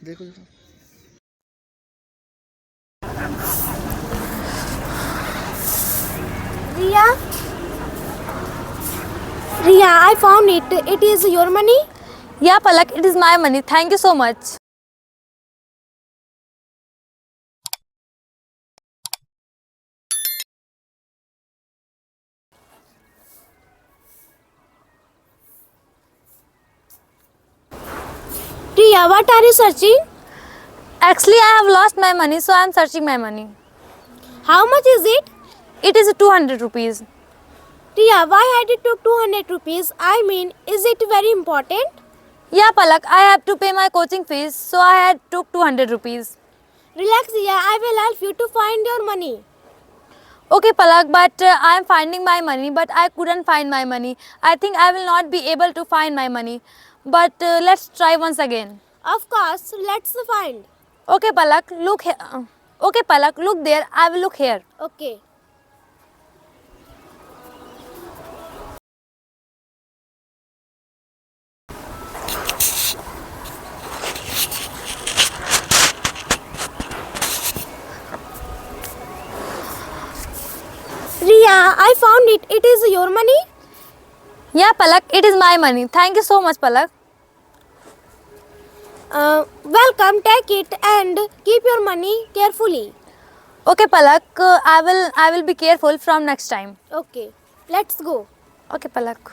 देखो देखो। Ria, Ria, I found it. It is your money. Yeah, Palak, it is my money. Thank you so much. Ria, what are you searching? Actually, I have lost my money, so I am searching my money. How much is it? It is 200 rupees. Ria, why had it took 200 rupees? I mean, is it very important? Yeah, Palak, I have to pay my coaching fees, so I had took 200 rupees. Relax, Ria. I will help you to find your money. Okay, Palak, but I am finding my money, but I couldn't find my money. I think I will not be able to find my money. But let's try once again. Of course, let's find. Okay, Palak, look here. Okay, Palak, look there. I will look here. Okay. Ria, I found it. It is your money. Yeah, Palak, it is my money. Thank you so much, Palak. Welcome, take it and keep your money carefully. Okay, Palak, I will be careful from next time. Okay, let's go. Okay, Palak.